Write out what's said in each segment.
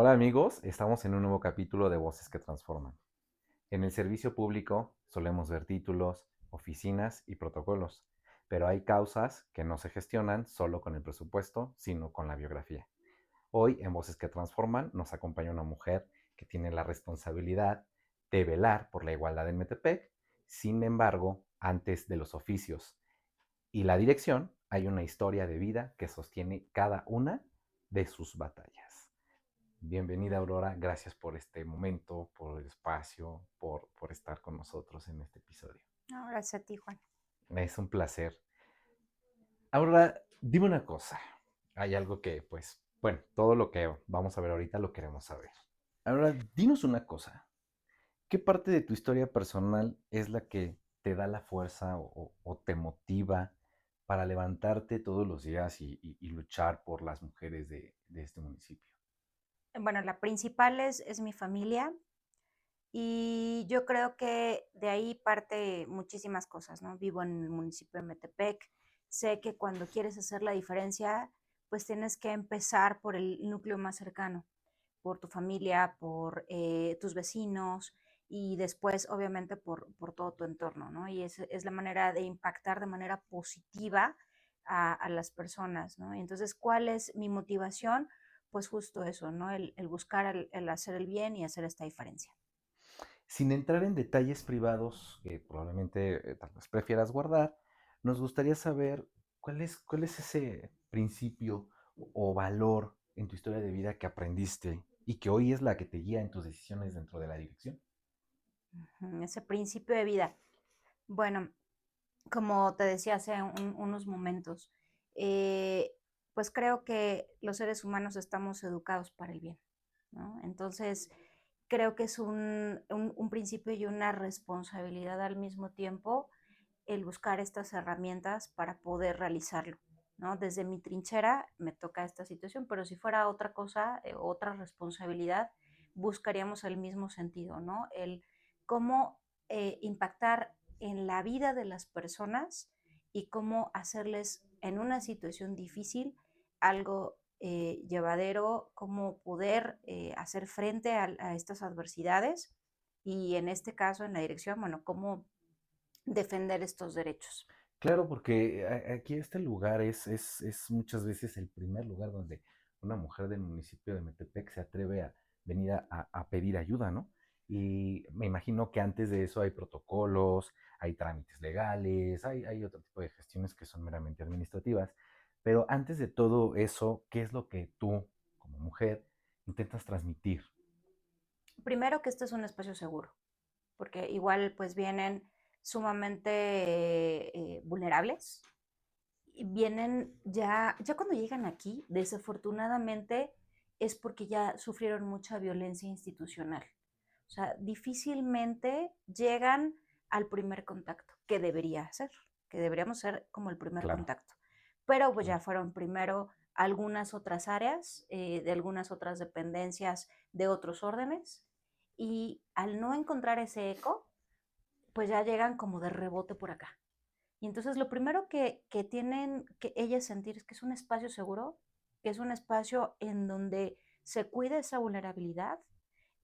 Hola amigos, estamos en un nuevo capítulo de Voces que Transforman. En el servicio público solemos ver títulos, oficinas y protocolos, pero hay causas que no se gestionan solo con el presupuesto, sino con la biografía. Hoy en Voces que Transforman nos acompaña una mujer que tiene la responsabilidad de velar por la igualdad en Metepec. Sin embargo, antes de los oficios y la dirección, hay una historia de vida que sostiene cada una de sus batallas. Bienvenida Aurora, gracias por este momento, por el espacio, por estar con nosotros en este episodio. No, gracias a ti, Juan. Es un placer. Aurora, dime una cosa. Hay algo que, pues, bueno, todo lo que vamos a ver ahorita lo queremos saber. Aurora, dinos una cosa. ¿Qué parte de tu historia personal es la que te da la fuerza o te motiva para levantarte todos los días y luchar por las mujeres de este municipio? Bueno, la principal es mi familia y yo creo que de ahí parte muchísimas cosas, ¿no? Vivo en el municipio de Metepec, sé que cuando quieres hacer la diferencia, pues tienes que empezar por el núcleo más cercano, por tu familia, por tus vecinos y después, obviamente, por todo tu entorno, ¿no? Y es la manera de impactar de manera positiva a las personas, ¿no? Y entonces, ¿cuál es mi motivación? Pues justo eso, ¿no? El buscar el hacer el bien y hacer esta diferencia. Sin entrar en detalles privados que probablemente tal vez prefieras guardar, nos gustaría saber cuál es ese principio o valor en tu historia de vida que aprendiste y que hoy es la que te guía en tus decisiones dentro de la dirección. Ese principio de vida. Bueno, como te decía hace unos momentos, eh, pues creo que los seres humanos estamos educados para el bien, ¿no? Entonces, creo que es un principio y una responsabilidad al mismo tiempo el buscar estas herramientas para poder realizarlo, ¿no? Desde mi trinchera me toca esta situación, pero si fuera otra cosa, otra responsabilidad, buscaríamos el mismo sentido, ¿no? El cómo impactar en la vida de las personas y cómo hacerles en una situación difícil algo llevadero, cómo poder hacer frente a estas adversidades y en este caso en la dirección, bueno, cómo defender estos derechos. Claro, porque aquí este lugar es muchas veces el primer lugar donde una mujer del municipio de Metepec se atreve a venir a pedir ayuda, ¿no? Y me imagino que antes de eso hay protocolos, hay trámites legales, hay otro tipo de gestiones que son meramente administrativas. Pero antes de todo eso, ¿qué es lo que tú, como mujer, intentas transmitir? Primero que este es un espacio seguro, porque igual pues vienen sumamente vulnerables, y vienen ya cuando llegan aquí, desafortunadamente es porque ya sufrieron mucha violencia institucional. O sea, difícilmente llegan al primer contacto, que debería ser, que deberíamos ser como el primer Claro, contacto. Pero pues ya claro. fueron primero algunas otras áreas, de algunas otras dependencias de otros órdenes, y al no encontrar ese eco, pues ya llegan como de rebote por acá. Y entonces lo primero que tienen que ellas sentir es que es un espacio seguro, que es un espacio en donde se cuida esa vulnerabilidad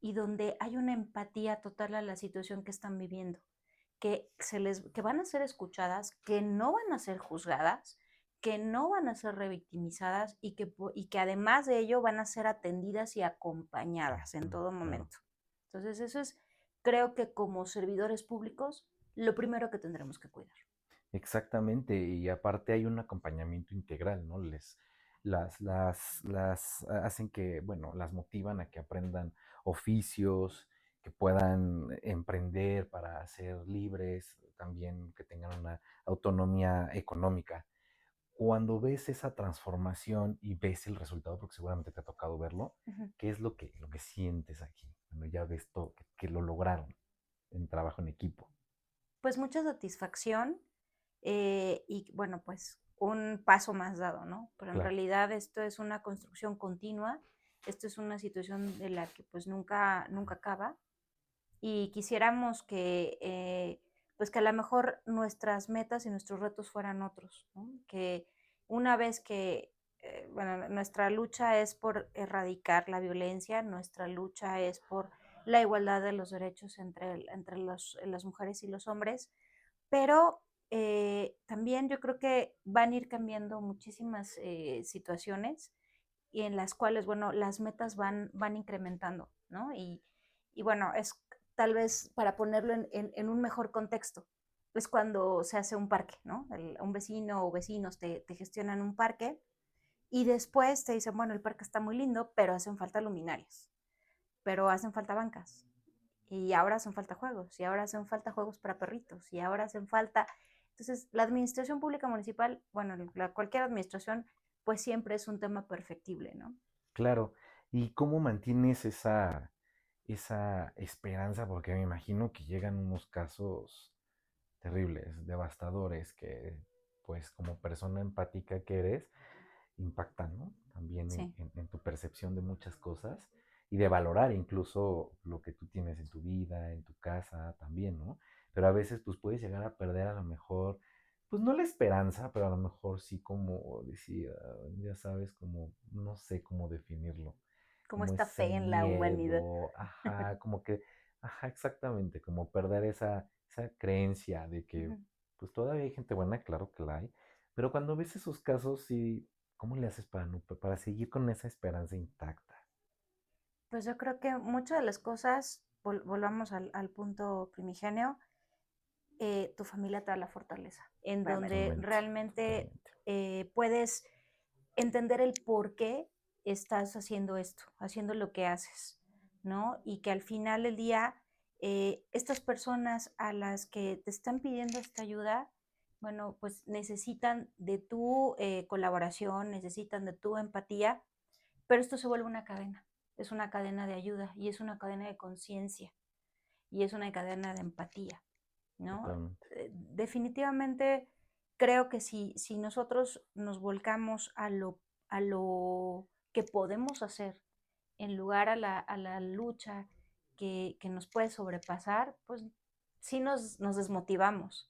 y donde hay una empatía total a la situación que están viviendo, que van a ser escuchadas, que no van a ser juzgadas, que no van a ser revictimizadas y que además de ello van a ser atendidas y acompañadas en todo Claro. momento. Entonces eso es, creo que como servidores públicos, lo primero que tendremos que cuidar. Exactamente, y aparte hay un acompañamiento integral, ¿no? Las hacen que, bueno, las motivan a que aprendan oficios, que puedan emprender para ser libres, también que tengan una autonomía económica. Cuando ves esa transformación y ves el resultado, porque seguramente te ha tocado verlo, Ujú. ¿qué es lo que sientes aquí? Cuando ya ves todo, que lo lograron en trabajo en equipo. Pues mucha satisfacción y bueno, pues un paso más dado, ¿no? Pero en Claro. realidad esto es una construcción continua, esto es una situación de la que pues nunca acaba y quisiéramos que, pues que a lo mejor nuestras metas y nuestros retos fueran otros, ¿no? Que una vez que bueno, nuestra lucha es por erradicar la violencia, nuestra lucha es por la igualdad de los derechos entre las mujeres y los hombres, pero también yo creo que van a ir cambiando muchísimas situaciones y en las cuales, bueno, las metas van incrementando, ¿no? Y bueno, es tal vez para ponerlo en un mejor contexto, es cuando se hace un parque, ¿no? Un vecino o vecinos te gestionan un parque y después te dicen, bueno, el parque está muy lindo, pero hacen falta luminarias, pero hacen falta bancas, y ahora hacen falta juegos, y ahora hacen falta juegos para perritos, y ahora hacen falta... Entonces, la administración pública municipal, bueno, cualquier administración, pues siempre es un tema perfectible, ¿no? Claro. ¿Y cómo mantienes esa esperanza? Porque me imagino que llegan unos casos terribles, devastadores, que pues como persona empática que eres, impactan, ¿no? También Sí. en tu percepción de muchas cosas y de valorar incluso lo que tú tienes en tu vida, en tu casa también, ¿no? Pero a veces pues puedes llegar a perder a lo mejor, pues no la esperanza, pero a lo mejor sí como decía, ya sabes, como no sé cómo definirlo, Como como esta ese fe en la humanidad. miedo, ajá, como que, ajá, exactamente, como perder esa creencia de que Ujú. pues todavía hay gente buena, claro que la hay, pero cuando ves esos casos, sí, ¿cómo le haces para, para seguir con esa esperanza intacta? Pues yo creo que muchas de las cosas, volvamos al punto primigenio, tu familia te da la fortaleza, en donde Totalmente, realmente totalmente. puedes entender el por qué estás haciendo esto, haciendo lo que haces, ¿no? Y que al final del día, estas personas a las que te están pidiendo esta ayuda, bueno, pues necesitan de tu colaboración, necesitan de tu empatía, pero esto se vuelve una cadena, es una cadena de ayuda y es una cadena de conciencia y es una cadena de empatía, ¿no? Totalmente. Definitivamente creo que si nosotros nos volcamos a lo que podemos hacer en lugar a la lucha que nos puede sobrepasar, pues sí nos desmotivamos.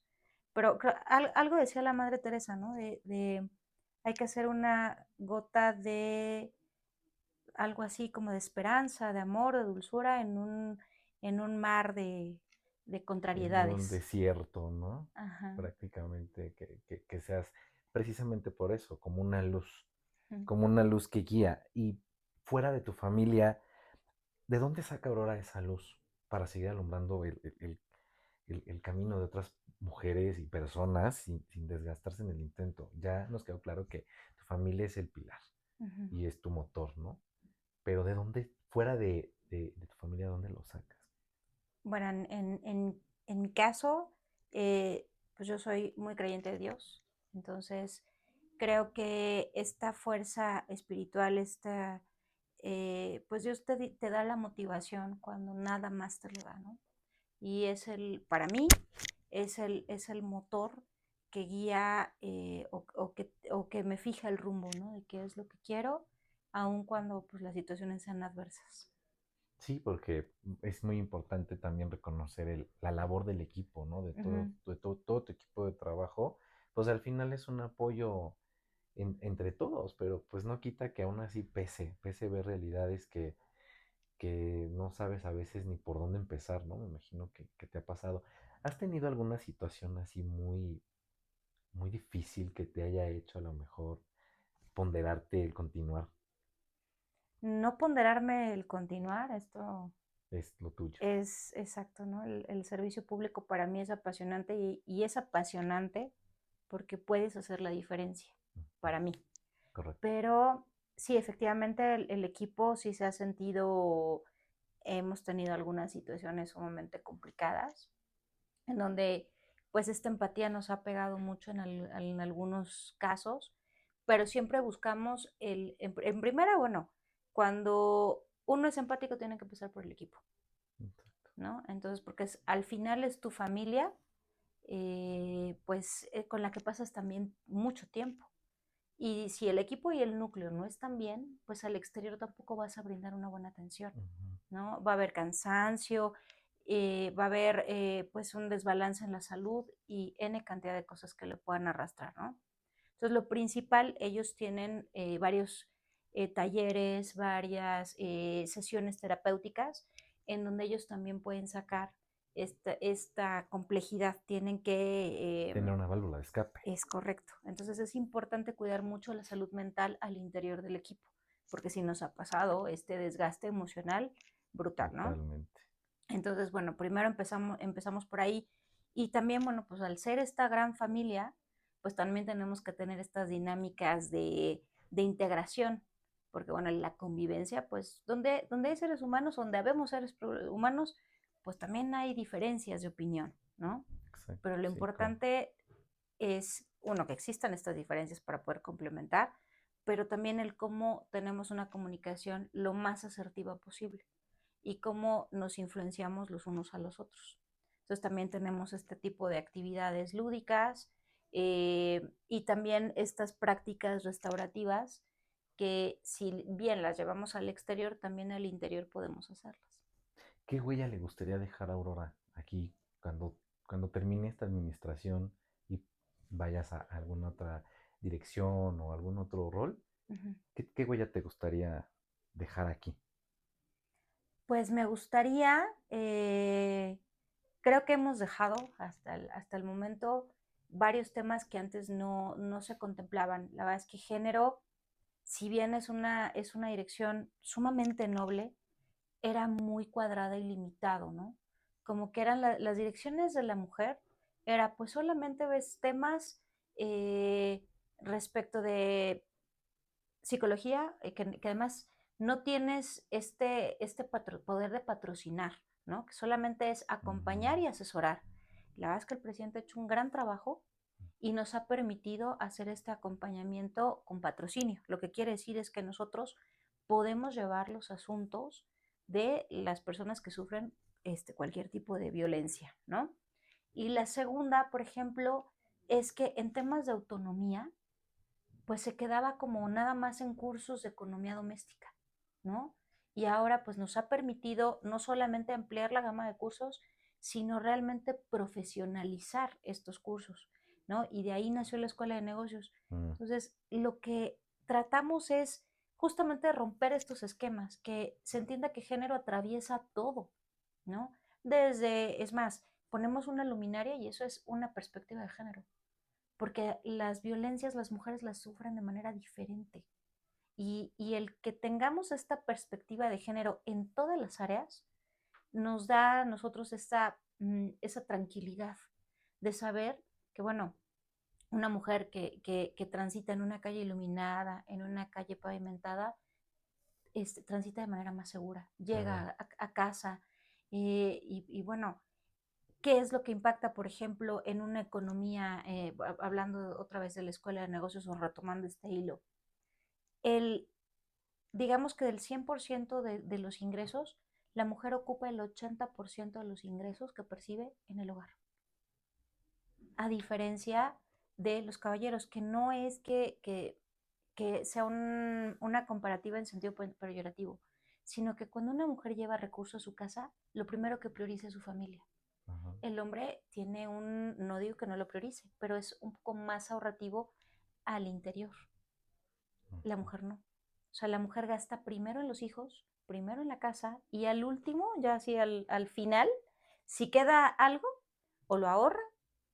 Pero algo decía la Madre Teresa, ¿no? Hay que hacer una gota de algo así como de esperanza, de amor, de dulzura en un mar de En un contrariedades. desierto, ¿no? Ajá. Prácticamente que seas precisamente por eso, Ujú. como una luz que guía. Y fuera de tu familia, ¿de dónde saca Aurora esa luz para seguir alumbrando el camino de otras mujeres y personas sin desgastarse en el intento? Ya nos quedó claro que tu familia es el pilar Ujú. y es tu motor, ¿no? Pero ¿de dónde, fuera de tu familia, dónde lo sacas? Bueno, en mi caso, pues yo soy muy creyente de Dios, entonces creo que esta fuerza espiritual, pues Dios te da la motivación cuando nada más te lo da, ¿no? Y para mí, es el motor que guía o que me fija el rumbo, ¿no? De qué es lo que quiero, aun cuando pues, las situaciones sean adversas. Sí, porque es muy importante también reconocer la labor del equipo, ¿no? Ujú. Todo tu equipo de trabajo, pues al final es un apoyo entre todos, pero pues no quita que aún así pese ver realidades que no sabes a veces ni por dónde empezar, ¿no? Me imagino que te ha pasado. ¿Has tenido alguna situación así muy, muy difícil que te haya hecho a lo mejor ponderarte el continuar? No ponderarme el continuar, esto Es lo tuyo. es exacto, ¿no? El servicio público para mí es apasionante y es apasionante porque puedes hacer la diferencia Ujú, para mí. correcto. Pero sí, efectivamente, el equipo sí se ha sentido, hemos tenido algunas situaciones sumamente complicadas, en donde pues esta empatía nos ha pegado mucho en algunos casos, pero siempre buscamos en primera, bueno, cuando uno es empático tiene que empezar por el equipo, Exacto. ¿no? Entonces, porque al final es tu familia, pues con la que pasas también mucho tiempo. Y si el equipo y el núcleo no están bien, pues al exterior tampoco vas a brindar una buena atención, Ujú. ¿no? Va a haber cansancio, va a haber pues un desbalance en la salud y N cantidad de cosas que le puedan arrastrar, ¿no? Entonces, lo principal, ellos tienen varios talleres, varias sesiones terapéuticas en donde ellos también pueden sacar esta complejidad. Tienen que Tener una válvula de escape. es correcto. Entonces es importante cuidar mucho la salud mental al interior del equipo, porque si nos ha pasado este desgaste emocional brutal, ¿no? Totalmente. Entonces, bueno, primero empezamos por ahí y también, bueno, pues al ser esta gran familia, pues también tenemos que tener estas dinámicas de integración, porque bueno, la convivencia, pues donde hay seres humanos, donde habemos seres humanos, pues también hay diferencias de opinión, ¿no? Exacto, Pero lo sí, como importante es, uno, que existan estas diferencias para poder complementar, pero también el cómo tenemos una comunicación lo más asertiva posible y cómo nos influenciamos los unos a los otros. Entonces también tenemos este tipo de actividades lúdicas y también estas prácticas restaurativas que si bien las llevamos al exterior, también al interior podemos hacerlas. ¿qué huella le gustaría dejar a Aurora aquí cuando termine esta administración y vayas a alguna otra dirección o algún otro rol? Ujú. ¿Qué huella te gustaría dejar aquí? Pues me gustaría, creo que hemos dejado hasta el momento varios temas que antes no se contemplaban. La verdad es que género, si bien es una dirección sumamente noble, era muy cuadrada y limitado, ¿no? Como que eran las direcciones de la mujer, era pues solamente ves temas eh, respecto de psicología, que además no tienes poder de patrocinar, ¿no? Que solamente es acompañar Mm, y asesorar. La verdad es que el presidente ha hecho un gran trabajo y nos ha permitido hacer este acompañamiento con patrocinio. Lo que quiere decir es que nosotros podemos llevar los asuntos de las personas que sufren cualquier tipo de violencia, ¿no? Y la segunda, por ejemplo, es que en temas de autonomía, pues se quedaba como nada más en cursos de economía doméstica, ¿no? Y ahora pues nos ha permitido no solamente ampliar la gama de cursos, sino realmente profesionalizar estos cursos, ¿no? Y de ahí nació la Escuela de Negocios. mm, Entonces, lo que tratamos es justamente romper estos esquemas, que se entienda que género atraviesa todo, ¿no? Es más, ponemos una luminaria y eso es una perspectiva de género porque las violencias las mujeres las sufren de manera diferente. Y el que tengamos esta perspectiva de género en todas las áreas nos da a nosotros esa tranquilidad de saber que, bueno, una mujer que transita en una calle iluminada, en una calle pavimentada, transita de manera más segura, claro. llega a casa y bueno, ¿qué es lo que impacta, por ejemplo, en una economía, hablando otra vez de la escuela de negocios o retomando este hilo? El, digamos que del 100% de los ingresos, la mujer ocupa el 80% de los ingresos que percibe en el hogar. A diferencia de los caballeros, que no es que sea una comparativa en sentido peyorativo, sino que cuando una mujer lleva recursos a su casa, lo primero que prioriza es su familia. Ajá, El hombre tiene no digo que no lo priorice, pero es un poco más ahorrativo al interior. La ujú. mujer no. O sea, la mujer gasta primero en los hijos, primero en la casa y al último, ya así al final, si queda algo, o lo ahorra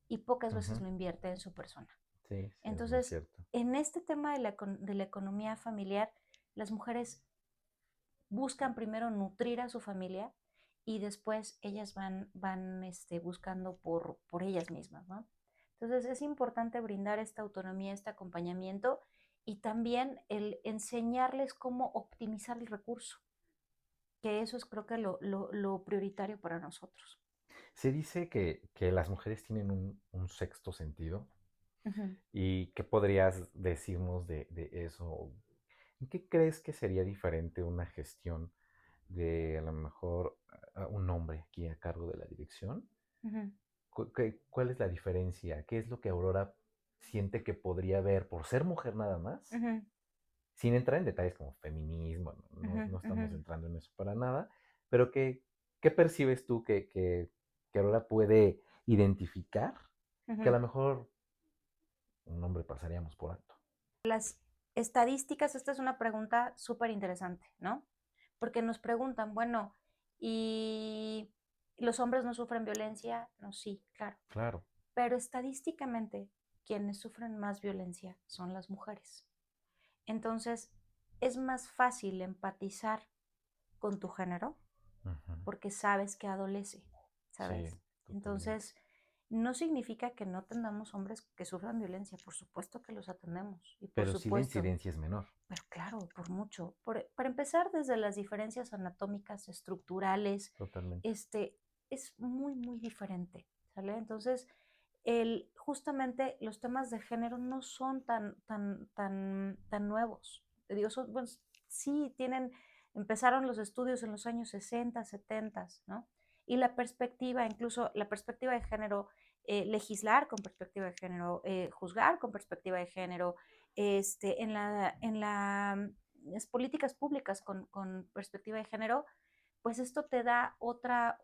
y pocas veces Ujú. lo invierte en su persona. Sí, sí, es muy Entonces, cierto. en este tema de la economía familiar, las mujeres buscan primero nutrir a su familia y después ellas van buscando por ellas mismas, ¿no? Entonces es importante brindar esta autonomía, este acompañamiento y también el enseñarles cómo optimizar el recurso, que eso es creo que lo prioritario para nosotros. Se dice que las mujeres tienen un sexto sentido. Ujú, ¿Y qué podrías decirnos de eso? ¿En qué crees que sería diferente una gestión de a lo mejor un hombre aquí a cargo de la dirección? ujú, ¿Cuál es la diferencia? ¿Qué es lo que Aurora siente que podría ver por ser mujer nada más? ujú, Sin entrar en detalles como feminismo, ujú, no ujú, estamos entrando en eso para nada, pero ¿qué percibes tú que Aurora puede identificar que a ujú. lo mejor un hombre pasaríamos por alto. Las estadísticas, esta es una pregunta súper interesante, ¿no? Porque nos preguntan, bueno, ¿y los hombres no sufren violencia? No, sí, claro. Claro. Pero estadísticamente, quienes sufren más violencia son las mujeres. Entonces, es más fácil empatizar con tu género Ujú. porque sabes que adolece, Sí, ¿sabes? totalmente. Entonces, no significa que no tengamos hombres que sufran violencia, por supuesto que los atendemos y por Pero sí la supuesto, incidencia es menor. pero claro, por mucho. Para empezar, desde las diferencias anatómicas, estructurales, Totalmente. este, es muy, muy diferente, ¿sale? Entonces, justamente los temas de género no son tan nuevos. Te digo, bueno, sí empezaron los estudios en los años 60, 70, ¿no? Y la perspectiva, incluso la perspectiva de género, legislar con perspectiva de género, juzgar con perspectiva de género, las políticas públicas con perspectiva de género, pues esto te da otra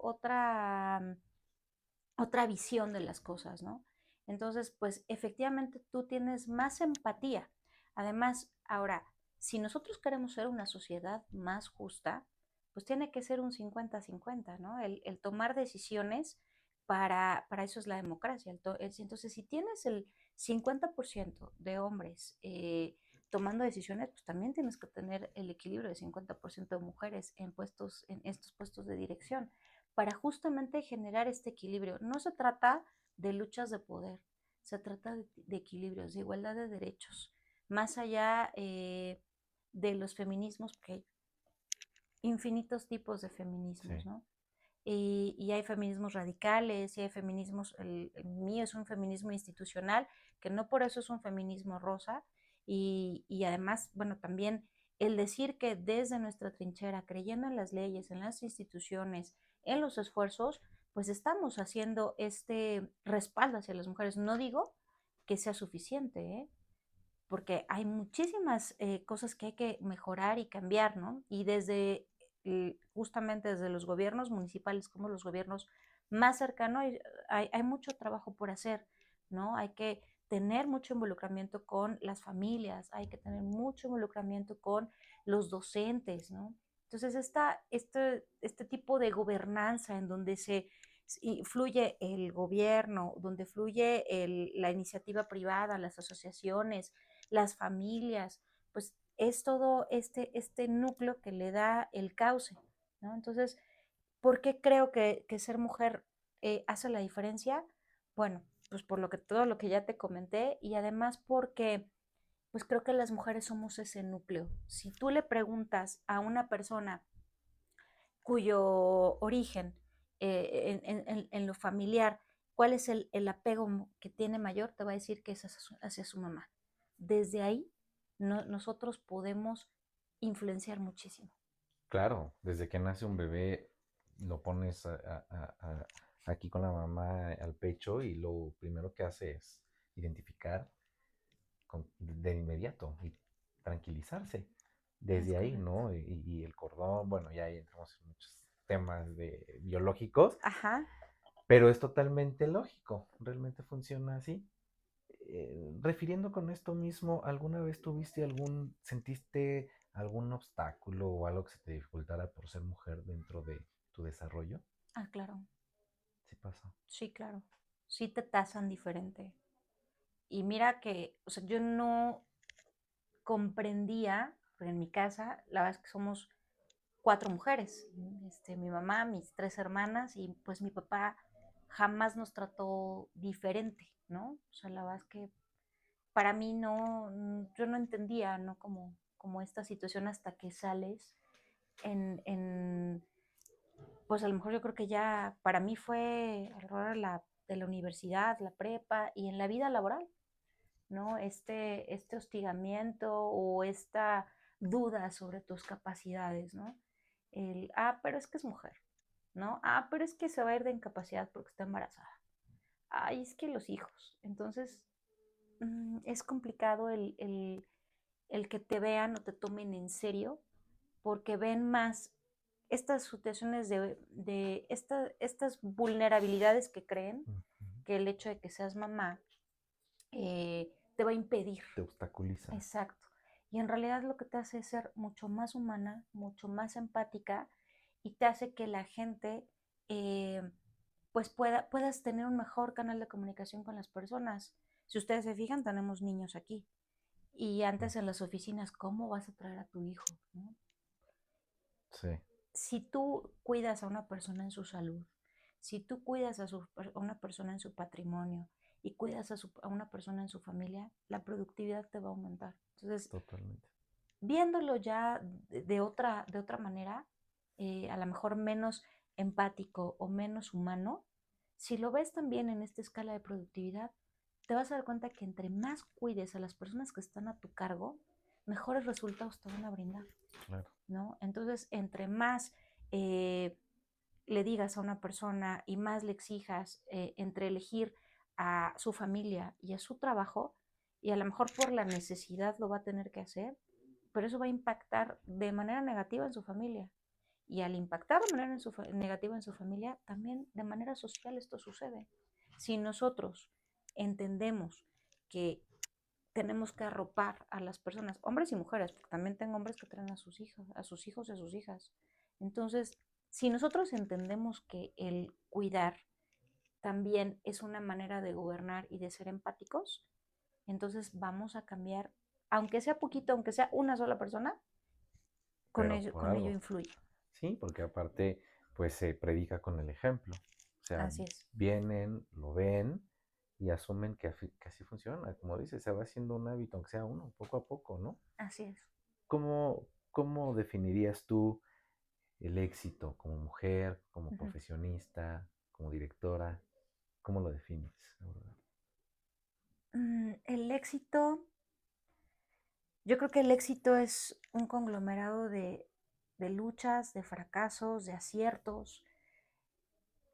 visión de las cosas, ¿no? Entonces, pues efectivamente tú tienes más empatía. Además, ahora, si nosotros queremos ser una sociedad más justa, pues tiene que ser un 50-50, ¿no? El tomar decisiones, para eso es la democracia. Entonces, si tienes el 50% de hombres tomando decisiones, pues también tienes que tener el equilibrio de 50% de mujeres en estos puestos de dirección para justamente generar este equilibrio. No se trata de luchas de poder, se trata de equilibrios, de igualdad de derechos, más allá de los feminismos, porque hay infinitos tipos de feminismos, Sí. ¿no? Y hay feminismos radicales, y hay feminismos, el mío es un feminismo institucional, que no por eso es un feminismo rosa, y además, bueno, también el decir que desde nuestra trinchera, creyendo en las leyes, en las instituciones, en los esfuerzos, pues estamos haciendo este respaldo hacia las mujeres. No digo que sea suficiente, ¿eh? Porque hay muchísimas cosas que hay que mejorar y cambiar, ¿no? Y justamente desde los gobiernos municipales como los gobiernos más cercanos, hay mucho trabajo por hacer, ¿no? Hay que tener mucho involucramiento con las familias, hay que tener mucho involucramiento con los docentes, ¿no? Entonces, este tipo de gobernanza en donde fluye el gobierno, donde fluye la iniciativa privada, las asociaciones, las familias, pues es todo este núcleo que le da el cauce, ¿no? Entonces, ¿por qué creo que ser mujer hace la diferencia? Bueno, pues todo lo que ya te comenté y además porque pues creo que las mujeres somos ese núcleo. Si tú le preguntas a una persona cuyo origen en lo familiar, cuál es el apego que tiene mayor, te va a decir que es hacia su mamá. Desde ahí nosotros podemos influenciar muchísimo. Claro, desde que nace un bebé lo pones aquí con la mamá al pecho y lo primero que hace es identificar de inmediato y tranquilizarse. Es Desde ahí, correcto. ¿no? Y el cordón, bueno, ya ahí entramos en muchos temas biológicos, Ajá. pero es totalmente lógico, realmente funciona así. Refiriendo con esto mismo, ¿alguna vez sentiste algún obstáculo o algo que se te dificultara por ser mujer dentro de tu desarrollo? Ah, claro. Sí pasó. Sí, claro. Sí te tasan diferente. Y mira que, o sea, yo no comprendía, porque en mi casa, la verdad es que somos 4 mujeres, mi mamá, mis 3 hermanas y pues mi papá jamás nos trató diferente, ¿no? O sea, la verdad es que para mí no, yo no entendía, ¿no? Como esta situación hasta que sales pues a lo mejor yo creo que ya para mí fue alrededor de la universidad, la prepa y en la vida laboral, ¿no? Este hostigamiento o esta duda sobre tus capacidades, ¿no? Pero es que es mujer, ¿no? Pero es que se va a ir de incapacidad porque está embarazada. Es que los hijos. Entonces, es complicado el que te vean o te tomen en serio porque ven más estas situaciones de estas vulnerabilidades que creen Ujú. que el hecho de que seas mamá te va a impedir. Te obstaculiza. Exacto. Y en realidad lo que te hace es ser mucho más humana, mucho más empática y te hace que la gente pues puedas tener un mejor canal de comunicación con las personas. Si ustedes se fijan, tenemos niños aquí. Y antes en las oficinas, ¿cómo vas a traer a tu hijo? ¿No? Sí. Si tú cuidas a una persona en su salud, si tú cuidas a una persona en su patrimonio y cuidas a una persona en su familia, la productividad te va a aumentar. Entonces, Totalmente. viéndolo ya de otra manera, a lo mejor menos empático o menos humano, si lo ves también en esta escala de productividad, te vas a dar cuenta que entre más cuides a las personas que están a tu cargo, mejores resultados te van a brindar, Claro. ¿no? Entonces, entre más le digas a una persona y más le exijas entre elegir a su familia y a su trabajo, y a lo mejor por la necesidad lo va a tener que hacer, pero eso va a impactar de manera negativa en su familia. Y al impactar de manera negativa en su familia, también de manera social esto sucede. Si nosotros entendemos que tenemos que arropar a las personas, hombres y mujeres, porque también tengo hombres que traen a sus hijos, a sus hijos y a sus hijas. Entonces, si nosotros entendemos que el cuidar también es una manera de gobernar y de ser empáticos, entonces vamos a cambiar, aunque sea poquito, aunque sea una sola persona, Pero por con ello algo. influye. Sí, porque aparte, pues se predica con el ejemplo. O sea, Así es. vienen, lo ven y asumen que así funciona. Como dices, se va haciendo un hábito, aunque sea uno, poco a poco, ¿no? Así es. ¿Cómo definirías tú el éxito como mujer, como Uh-huh. profesionista, como directora? ¿Cómo lo defines, Aurora? El éxito, yo creo que el éxito es un conglomerado de luchas, de fracasos, de aciertos.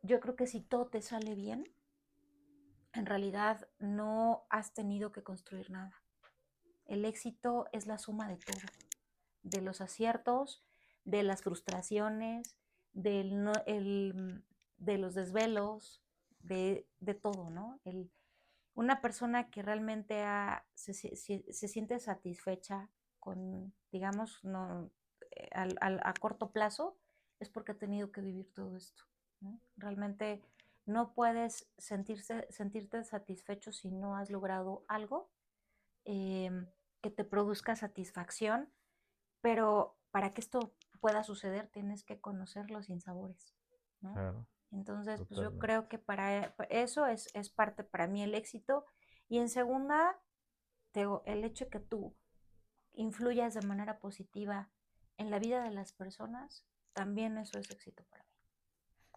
Yo creo que si todo te sale bien, en realidad no has tenido que construir nada. El éxito es la suma de todo, de los aciertos, de las frustraciones, de los desvelos, de todo, ¿no? Una persona que realmente se siente satisfecha con, digamos, no, a corto plazo, es porque ha tenido que vivir todo esto, ¿no? Realmente no puedes sentirte satisfecho si no has logrado algo que te produzca satisfacción, pero para que esto pueda suceder tienes que conocer los sinsabores, ¿no? Claro, Entonces, pues yo totalmente. creo que para eso es parte para mí el éxito. Y en segunda, el hecho de que tú influyas de manera positiva en la vida de las personas, también eso es éxito para mí.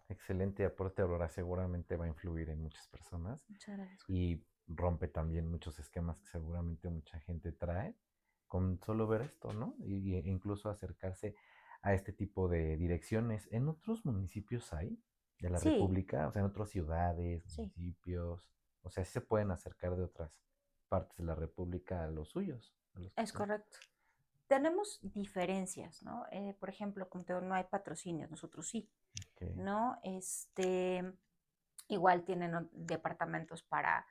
Excelente aporte, Aurora. Seguramente va a influir en muchas personas Muchas gracias, Juan. y rompe también muchos esquemas que seguramente mucha gente trae con solo ver esto, ¿no? E incluso acercarse a este tipo de direcciones. ¿En otros municipios hay de la Sí, República? O sea, en otras ciudades, sí, municipios. O sea, sí se pueden acercar de otras partes de la República a los suyos, a los que es son. correcto. Tenemos diferencias, ¿no? Por ejemplo, como te digo, no hay patrocinios, nosotros sí, Ok, ¿no? Igual tienen departamentos para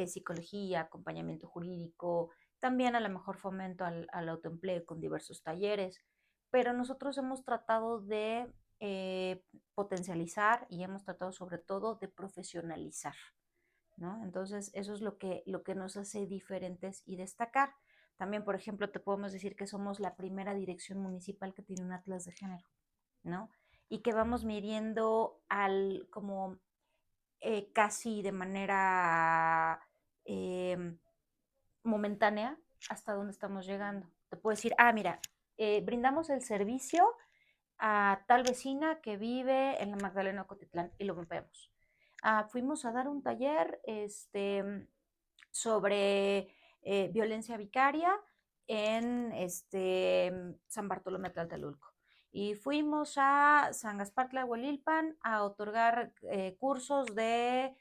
psicología, acompañamiento jurídico, también a lo mejor fomento al autoempleo con diversos talleres, pero nosotros hemos tratado de potencializar y hemos tratado sobre todo de profesionalizar, ¿no? Entonces, eso es lo que nos hace diferentes y destacar. También, por ejemplo, te podemos decir que somos la primera dirección municipal que tiene un atlas de género, ¿no? Y que vamos midiendo como casi de manera momentánea hasta dónde estamos llegando. Te puedo decir, mira, brindamos el servicio a tal vecina que vive en la Magdalena Cotitlán y lo vemos. Fuimos a dar un taller sobre violencia vicaria en San Bartolomé Tlaltelulco. Y fuimos a San Gaspar Tlahuelilpan a otorgar cursos de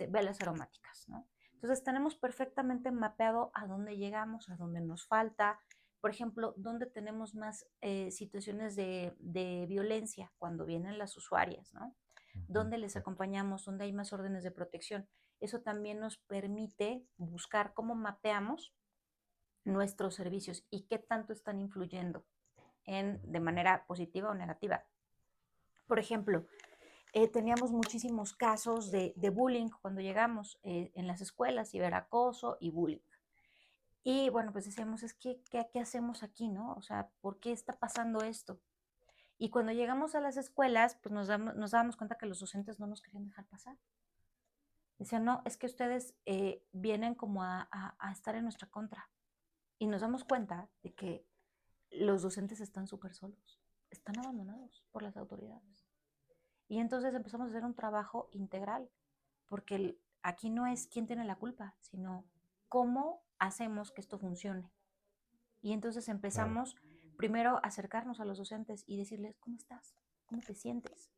velas aromáticas, ¿no? Entonces tenemos perfectamente mapeado a dónde llegamos, a dónde nos falta, por ejemplo, dónde tenemos más situaciones de violencia cuando vienen las usuarias, ¿no? Ujú, dónde les exacto. acompañamos, dónde hay más órdenes de protección. Eso también nos permite buscar cómo mapeamos nuestros servicios y qué tanto están influyendo de manera positiva o negativa. Por ejemplo, teníamos muchísimos casos de bullying cuando llegamos en las escuelas, ciberacoso y bullying. Y bueno, pues decíamos, es que, ¿qué hacemos aquí, no? O sea, ¿por qué está pasando esto? Y cuando llegamos a las escuelas, pues nos dábamos cuenta que los docentes no nos querían dejar pasar. Decían, no, es que ustedes vienen como a estar en nuestra contra. Y nos damos cuenta de que los docentes están súper solos, están abandonados por las autoridades. Y entonces empezamos a hacer un trabajo integral, porque aquí no es quién tiene la culpa, sino cómo hacemos que esto funcione. Y entonces Claro, empezamos primero a acercarnos a los docentes y decirles, ¿cómo estás? ¿Cómo te sientes?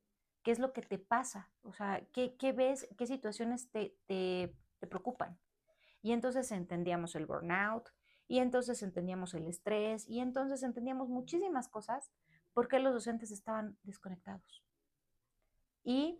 ¿Qué es lo que te pasa? O sea, ¿qué ves? ¿Qué situaciones te preocupan? Y entonces entendíamos el burnout, y entonces entendíamos el estrés, y entonces entendíamos muchísimas cosas porque los docentes estaban desconectados. Y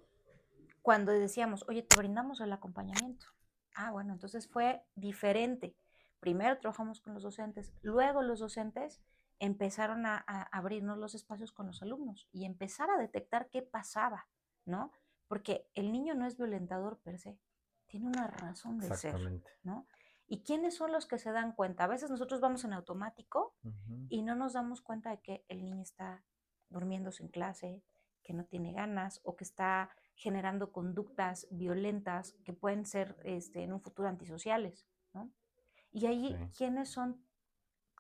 cuando decíamos, oye, te brindamos el acompañamiento. Ah, bueno, entonces fue diferente. Primero trabajamos con los docentes, luego los docentes empezaron a abrirnos los espacios con los alumnos y empezar a detectar qué pasaba, ¿no? Porque el niño no es violentador per se, tiene una razón de ser, exactamente. ¿no? ¿Y quiénes son los que se dan cuenta? A veces nosotros vamos en automático Ujú, y no nos damos cuenta de que el niño está durmiéndose en clase, que no tiene ganas o que está generando conductas violentas que pueden ser en un futuro antisociales, ¿no? Y sí, ahí, ¿quiénes son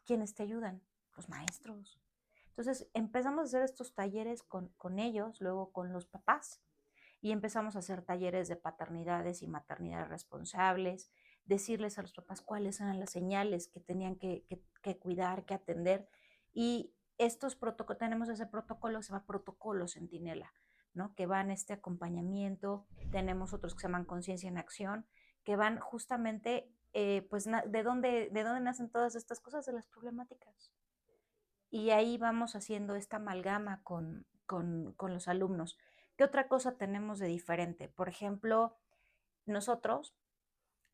quienes te ayudan? Los maestros. Entonces empezamos a hacer estos talleres con ellos, luego con los papás, y empezamos a hacer talleres de paternidades y maternidades responsables, decirles a los papás cuáles eran las señales que tenían que cuidar, que atender. Y estos protocolos, tenemos ese protocolo que se llama protocolo Centinela, ¿no? Que van este acompañamiento, tenemos otros que se llaman conciencia en acción, que van justamente, pues, ¿de dónde nacen todas estas cosas? De las problemáticas. Y ahí vamos haciendo esta amalgama con los alumnos. ¿Qué otra cosa tenemos de diferente? Por ejemplo, nosotros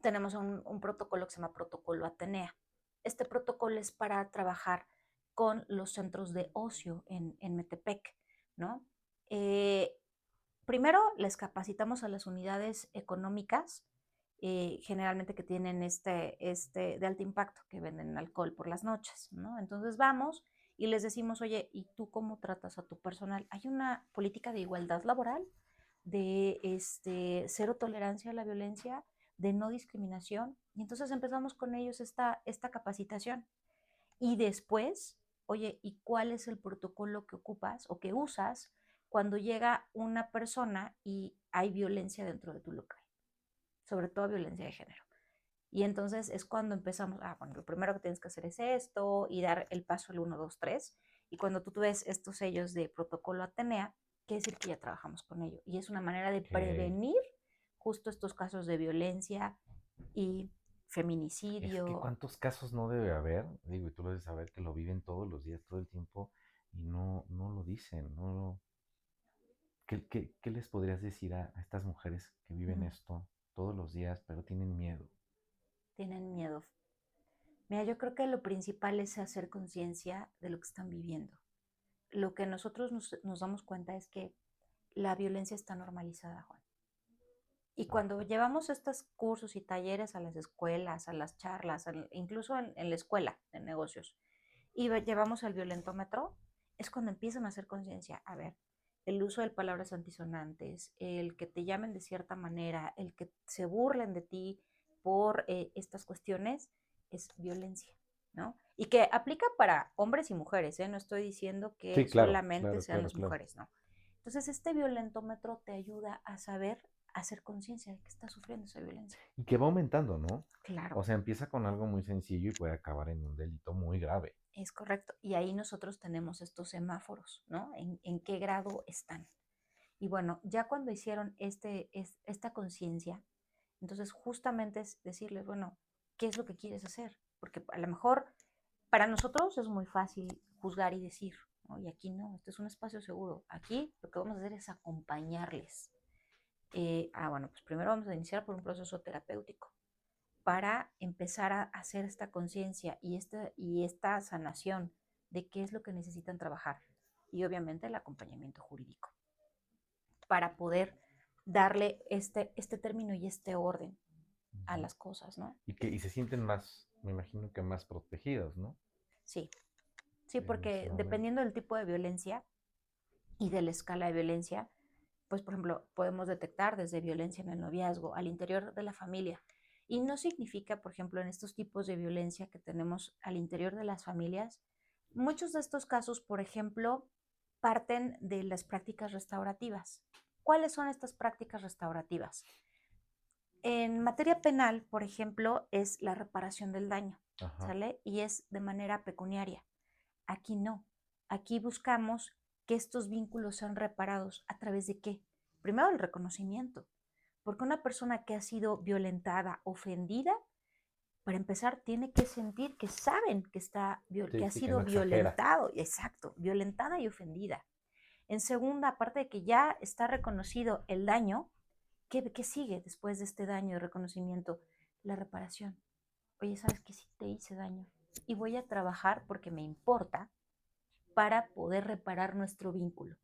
tenemos un protocolo que se llama Protocolo Atenea. Este protocolo es para trabajar con los centros de ocio en Metepec, ¿no? Eh, Primero les capacitamos a las unidades económicas, generalmente que tienen de alto impacto, que venden alcohol por las noches, ¿no? Entonces vamos y les decimos, oye, ¿y tú cómo tratas a tu personal? Hay una política de igualdad laboral, de cero tolerancia a la violencia, de no discriminación, y entonces empezamos con ellos esta capacitación. Y después, oye, ¿y cuál es el protocolo que ocupas o que usas cuando llega una persona y hay violencia dentro de tu local? Sobre todo violencia de género. Y entonces es cuando empezamos, bueno, lo primero que tienes que hacer es esto y dar el paso al 1, 2, 3. Y cuando tú ves estos sellos de protocolo Atenea, quiere decir que ya trabajamos con ello. Y es una manera de ok. prevenir justo estos casos de violencia y Es que feminicidio. cuántos casos no debe haber, digo, y tú lo debes saber que lo viven todos los días, todo el tiempo, y no lo dicen, no lo... ¿Qué les podrías decir a estas mujeres que viven Mm, esto todos los días, pero tienen miedo? Tienen miedo. Mira, yo creo que lo principal es hacer conciencia de lo que están viviendo. Lo que nosotros nos damos cuenta es que la violencia está normalizada, Juan. Y cuando Exacto. llevamos estos cursos y talleres a las escuelas, a las charlas, incluso en la escuela de negocios, y llevamos el violentómetro, es cuando empiezan a hacer conciencia. A ver, el uso de palabras antisonantes, el que te llamen de cierta manera, el que se burlen de ti por estas cuestiones, es violencia, ¿no? Y que aplica para hombres y mujeres, ¿eh? No estoy diciendo que Sí, claro, solamente claro, sean claro, las claro. mujeres, ¿no? Entonces, este violentómetro te ayuda a saber, a hacer conciencia de que está sufriendo esa violencia. Y que va aumentando, ¿no? Claro, O sea, empieza con algo muy sencillo y puede acabar en un delito muy grave. es correcto. Y ahí nosotros tenemos estos semáforos, ¿no? En qué grado están. Y bueno, ya cuando hicieron esta conciencia, entonces justamente es decirles, bueno, ¿qué es lo que quieres hacer? Porque a lo mejor para nosotros es muy fácil juzgar y decir, ¿no? Y aquí no, este es un espacio seguro. Aquí lo que vamos a hacer es acompañarles. Bueno, pues primero vamos a iniciar por un proceso terapéutico para empezar a hacer esta conciencia y esta sanación de qué es lo que necesitan trabajar. Y obviamente el acompañamiento jurídico para poder darle este término y este orden a Ujú. las cosas, ¿no? Y se sienten más, me imagino que más protegidos, ¿no? Sí, sí, En ese porque momento. dependiendo del tipo de violencia y de la escala de violencia, pues por ejemplo, podemos detectar desde violencia en el noviazgo, al interior de la familia. Y no significa, por ejemplo, en estos tipos de violencia que tenemos al interior de las familias, muchos de estos casos, por ejemplo, parten de las prácticas restaurativas. ¿Cuáles son estas prácticas restaurativas? En materia penal, por ejemplo, es la reparación del daño, Ajá. ¿sale? Y es de manera pecuniaria. Aquí no. Aquí buscamos que estos vínculos sean reparados. ¿A través de qué? Primero, el reconocimiento. Porque una persona que ha sido violentada, ofendida, para empezar, tiene que sentir que saben que Sí, ha sí, que sido no exagera. violentado, exacto, violentada y ofendida. En segunda, aparte de que ya está reconocido el daño, ¿qué sigue después de este daño de reconocimiento? La reparación. Oye, ¿sabes qué? Sí te hice daño y voy a trabajar porque me importa para poder reparar nuestro vínculo.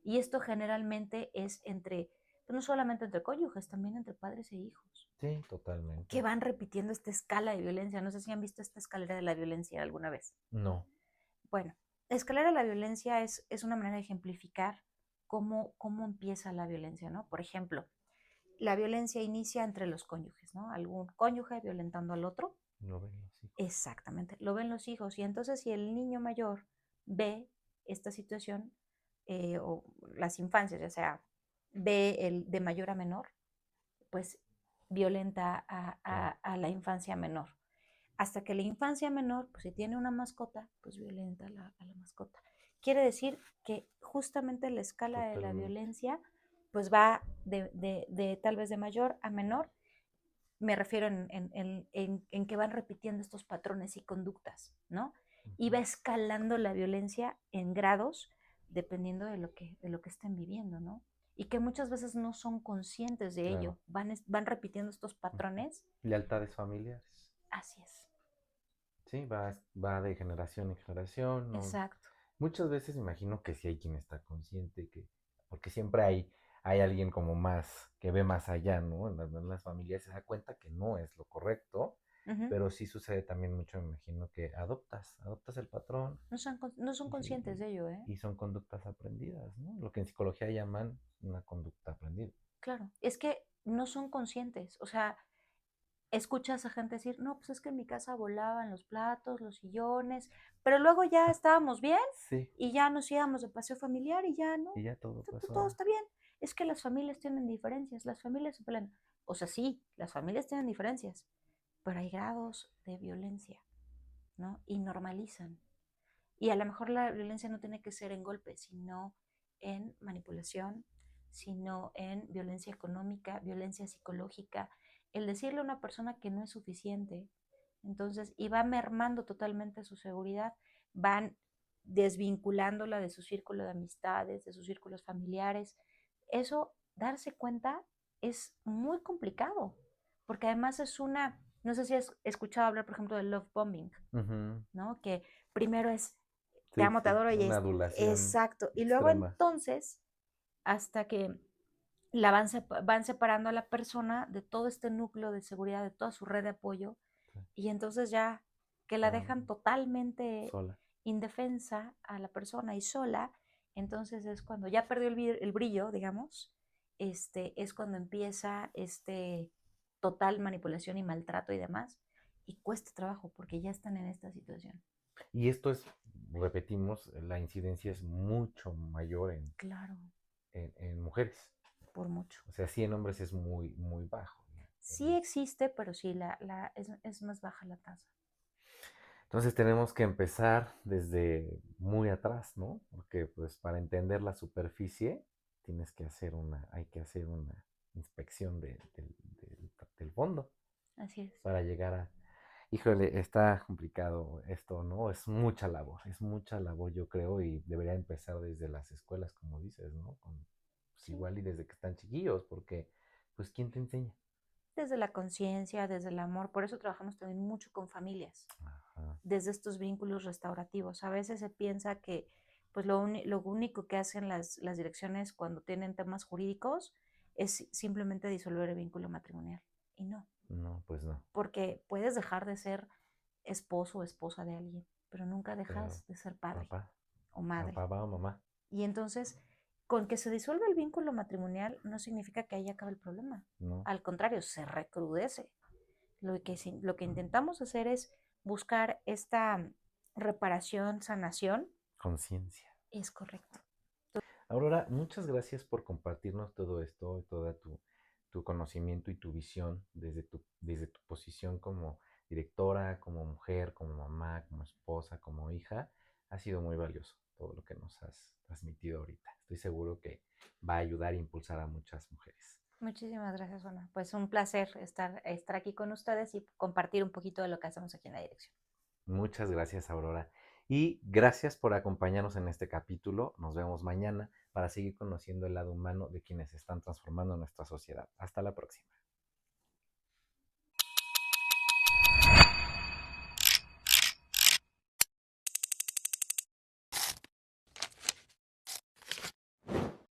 Y esto generalmente es pues no solamente entre cónyuges, también entre padres e hijos, Sí, que totalmente. van repitiendo esta escala de violencia. No sé si han visto esta escalera de la violencia alguna vez. No. Bueno, la escalera de la violencia es una manera de ejemplificar cómo empieza la violencia, ¿no? Por ejemplo, la violencia inicia entre los cónyuges, ¿no? Algún cónyuge violentando al otro. No ven los hijos. Exactamente, lo ven los hijos. Y entonces si el niño mayor ve esta situación, o las infancias, ya sea ve el de mayor a menor, pues violenta Claro. a la infancia menor. Hasta que la infancia menor, pues si tiene una mascota, pues violenta a la mascota. Quiere decir que justamente la escala de la Totalmente. violencia, pues va de tal vez de mayor a menor. Me refiero en que van repitiendo estos patrones y conductas, ¿no? Y Ujú. va escalando la violencia en grados dependiendo de lo que estén viviendo, ¿no? Y que muchas veces no son conscientes de Claro. ello, van repitiendo estos Ujú. patrones. Lealtades familiares. Así es, Sí, va de generación en generación. No. exacto. Muchas veces me imagino que sí hay quien está consciente, porque siempre hay alguien como más, que ve más allá, ¿no? En las familias se da cuenta que no es lo correcto, Ujú. pero sí sucede también mucho, me imagino, que adoptas el patrón No son conscientes y, de ello, ¿eh? y son conductas aprendidas, ¿no? Lo que en psicología llaman una conducta aprendida. Claro, es que no son conscientes, o sea, escuchas a gente decir, no, pues es que en mi casa volaban los platos, los sillones, pero luego ya estábamos bien Sí, y ya nos íbamos de paseo familiar y ya no, y ya todo todo pasó. está bien. Es que las familias tienen diferencias, las familias se pelean. O sea, sí, las familias tienen diferencias, pero hay grados de violencia, ¿no? Y normalizan. Y a lo mejor la violencia no tiene que ser en golpes, sino en manipulación, sino en violencia económica, violencia psicológica, el decirle a una persona que no es suficiente, entonces, y va mermando totalmente su seguridad, van desvinculándola de su círculo de amistades, de sus círculos familiares. Eso, darse cuenta, es muy complicado, porque además no sé si has escuchado hablar, por ejemplo, del love bombing, Ujú. ¿no? Que primero es te Sí, amo, te sí, adoro y una es adulación exacto. Y luego extrema. entonces, hasta que van separando a la persona de todo este núcleo de seguridad, de toda su red de apoyo, Sí, y entonces ya que la van dejan totalmente sola. indefensa a la persona y sola, entonces es cuando ya perdió el brillo, digamos, es cuando empieza total manipulación y maltrato y demás, y cuesta trabajo porque ya están en esta situación. Y esto repetimos, la incidencia es mucho mayor en, Claro, en, en mujeres. por mucho. O sea, sí en hombres es muy, muy bajo, ¿no? Sí existe, pero sí, es más baja la tasa. Entonces tenemos que empezar desde muy atrás, ¿no? Porque pues para entender la superficie hay que hacer una inspección del fondo Así es. para llegar a... Híjole, está complicado esto, ¿no? Es mucha labor, yo creo, y debería empezar desde las escuelas, como dices, ¿no? Pues Sí, igual y desde que están chiquillos, porque, pues, ¿quién te enseña? desde la conciencia, desde el amor. Por eso trabajamos también mucho con familias, Ajá, desde estos vínculos restaurativos. A veces se piensa que pues lo único que hacen las direcciones cuando tienen temas jurídicos es simplemente disolver el vínculo matrimonial. Y no, no, pues no, porque puedes dejar de ser esposo o esposa de alguien, pero nunca pero dejas de ser padre papá, o madre. papá o mamá, Y entonces, con que se disuelva el vínculo matrimonial no significa que ahí acabe el problema. no, Al contrario, se recrudece. Lo que intentamos hacer es buscar esta reparación, sanación. conciencia. Es correcto. Aurora, muchas gracias por compartirnos todo esto, toda tu conocimiento y tu visión desde tu posición como directora, como mujer, como mamá, como esposa, como hija. Ha sido muy valioso todo lo que nos has transmitido ahorita. Estoy seguro que va a ayudar e impulsar a muchas mujeres. Muchísimas gracias, Ana. Pues un placer estar aquí con ustedes y compartir un poquito de lo que hacemos aquí en la dirección. Muchas gracias, Aurora. Y gracias por acompañarnos en este capítulo. Nos vemos mañana para seguir conociendo el lado humano de quienes están transformando nuestra sociedad. Hasta la próxima.